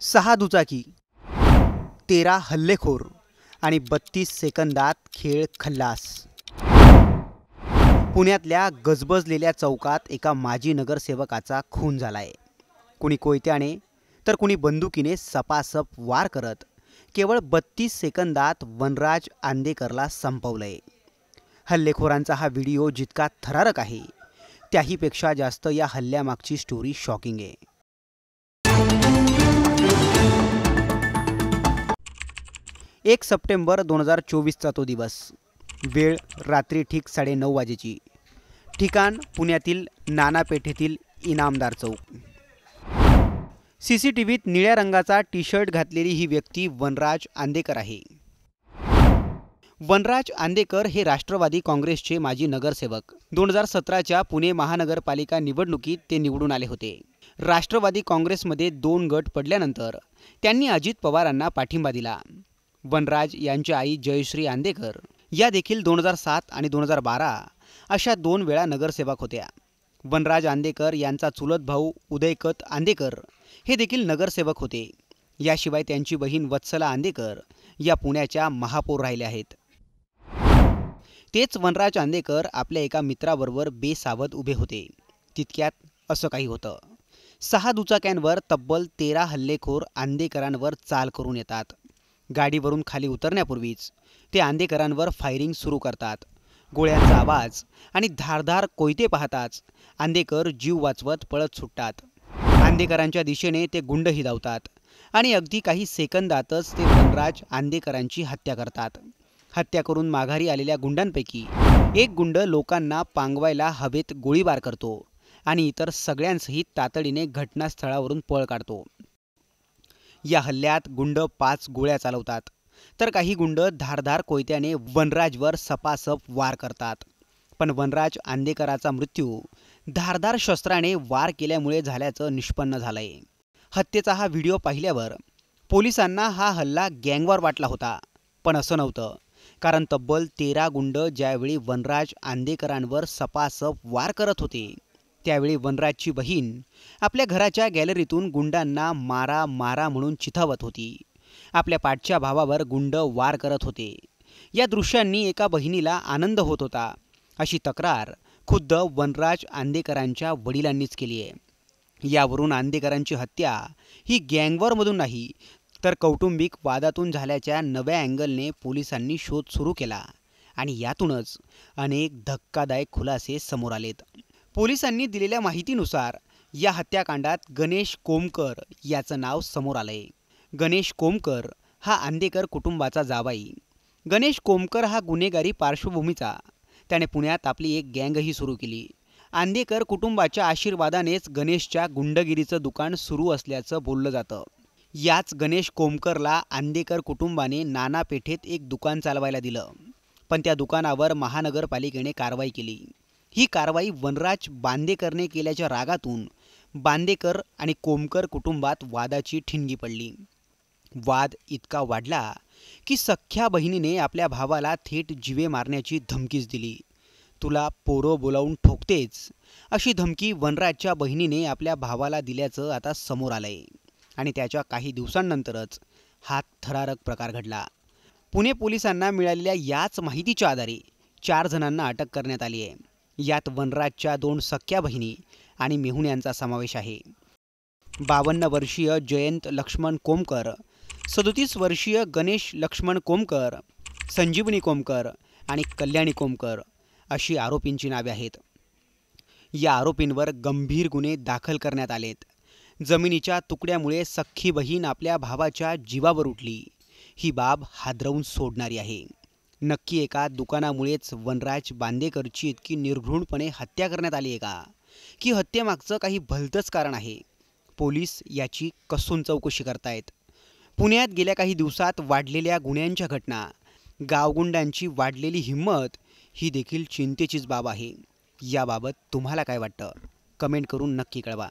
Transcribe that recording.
6 दुचाकी, 13 हल्लेखोर आणि 32 सेकंदात खेळ खल्लास। पुण्यातल्या गजबजलेल्या चौकात एका माजी नगरसेवकाचा खून झालाय। कुणी कोयत्याने तर कुणी बंदुकीने सपासप वार करत केवळ 32 सेकंदात वनराज आंदेकरला संपवलंय। हल्लेखोरांचा हा व्हिडिओ जितका थरारक आहे त्याहीपेक्षा जास्त या हल्ल्यामागची स्टोरी शॉकिंग आहे। 1 सप्टेंबर 2024चा तो दिवस। वेळ रात्री ठीक 9:30 वाजेची। ठिकाण पुण्यातील नाना पेठेतील इनामदार चौक। सीसीटीव्हीत निळ्या रंगाचा टी शर्ट घातलेली ही व्यक्ती वनराज आंदेकर आहे। वनराज आंदेकर हे राष्ट्रवादी काँग्रेसचे माजी नगरसेवक। 2017च्या पुणे महानगरपालिका निवडणुकीत ते निवडून आले होते। राष्ट्रवादी काँग्रेसमध्ये 2 गट पडल्यानंतर त्यांनी अजित पवारांना पाठिंबा दिला। वनराज यांच्या आई जयश्री आंदेकर या देखील 2007 आणि 2012 अशा 2 वेळा नगरसेवक होत्या। वनराज आंदेकर यांचा चुलत भाऊ उदयकत आंदेकर हे देखील नगरसेवक होते। याशिवाय त्यांची बहीण वत्सला आंदेकर या पुण्याच्या महापौर राहिल्या आहेत। तेच वनराज आंदेकर आपल्या एका मित्राबरोबर बेसावध उभे होते। तितक्यात असं काही होतं। 6 दुचाक्यांवर तब्बल 13 हल्लेखोर आंदेकरांवर चाल करून येतात। गाडीवरून खाली उतरण्यापूर्वीच ते आंदेकरांवर फायरिंग सुरू करतात। गोळ्यांचा आवाज आणि धारधार कोयते पाहताच आंदेकर जीव वाचवत पळत सुटतात। आंदेकरांच्या दिशेने ते गुंडही धावतात आणि अगदी काही सेकंदातच ते वनराज आंदेकरांची हत्या करतात। हत्या करून माघारी आलेल्या गुंडांपैकी एक गुंड लोकांना पांगवायला हवेत गोळीबार करतो आणि इतर सगळ्यांसहित तातडीने घटनास्थळावरून पळ काढतो। या हल्ल्यात गुंड 5 गोळ्या चालवतात तर काही गुंड धारधार कोयत्याने वनराजवर सपासप वार करतात। पण वनराज आंदेकराचा मृत्यू धारधार शस्त्राने वार केल्यामुळे झाल्याचं निष्पन्न झालंय। हत्येचा हा व्हिडिओ पाहिल्यावर पोलिसांना हा हल्ला गँगवर वाटला होता, पण असं नव्हतं। कारण तब्बल 13 गुंड ज्यावेळी वनराज आंदेकरांवर सपासप वार करत होते त्यावेळी वनराजची बहीण आपल्या घराच्या गॅलरीतून गुंडांना मारा मारा म्हणून चिथावत होती। आपल्या पाठच्या भावावर गुंड वार करत होते। या दृश्यांनी एका बहिणीला आनंद होत होता अशी तक्रार खुद्द वनराज आंदेकरांच्या वडिलांनीच केली आहे। यावरून आंदेकरांची हत्या ही गँगवॉरमधून नाही तर कौटुंबिक वादातून झाल्याच्या नव्या अँगलने पोलिसांनी शोध सुरू केला आणि यातूनच अनेक धक्कादायक खुलासे समोर आलेत। पोलिसांनी दिलेल्या माहितीनुसार या हत्याकांडात गणेश कोमकर याचं नाव समोर आलंय। गणेश कोमकर हा आंदेकर कुटुंबाचा जावाई। गणेश कोमकर हा गुन्हेगारी पार्श्वभूमीचा। त्याने पुण्यात आपली एक गँगही सुरू केली। आंदेकर कुटुंबाच्या आशीर्वादानेच गणेशच्या गुंडगिरीचं दुकान सुरू असल्याचं बोललं जातं। याच गणेश कोमकरला आंदेकर कुटुंबाने नाना पेठेत एक दुकान चालवायला दिलं, पण त्या दुकानावर महानगरपालिकेने कारवाई केली। ही कारवाई वनराज बांदेकरने केल्याच्या रागातून बांदेकर आणि कोमकर कुटुंबात वादाची ठिणगी पडली। वाद इतका वाढला की सख्ख्या बहिणीने आपल्या भावाला थेट जीवे मारण्याची धमकीच दिली। तुला पोरं बोलावून ठोकतेच अशी धमकी वनराजच्या बहिणीने आपल्या भावाला दिल्याचं आता समोर आलंय आणि त्याच्या काही दिवसांनंतरच हा थरारक प्रकार घडला। पुणे पोलिसांना मिळालेल्या याच माहितीच्या आधारे 4 जणांना अटक करण्यात आली आहे। यात वनराजच्या 2 सख्ख्या बहिणी आणि मेहुण्यांचा समावेश आहे। 52 वर्षीय जयंत लक्ष्मण कोमकर, 37 वर्षीय गणेश लक्ष्मण कोमकर, संजीवनी कोमकर आणि कल्याणी कोमकर अशी आरोपींची नावे आहेत। या आरोपींवर गंभीर गुन्हे दाखल करण्यात आलेत। जमिनीच्या तुकड्यामुळे सख्खी बहीण आपल्या भावाच्या जीवावर उठली ही बाब हादरवून सोडणारी आहे। नक्की एका दुकानामुळेच वनराज बांदेकरची इतकी निर्घृणपणे हत्या करण्यात आली आहे का, की हत्येमागचं काही भलतंच कारण आहे? पोलीस याची कसून चौकशी करतायत। पुण्यात गेल्या काही दिवसात वाढलेल्या गुन्ह्यांच्या घटना, गावगुंडांची वाढलेली हिंमत ही देखील चिंतेचीच बाब आहे। याबाबत तुम्हाला काय वाटतं? कमेंट करून नक्की कळवा।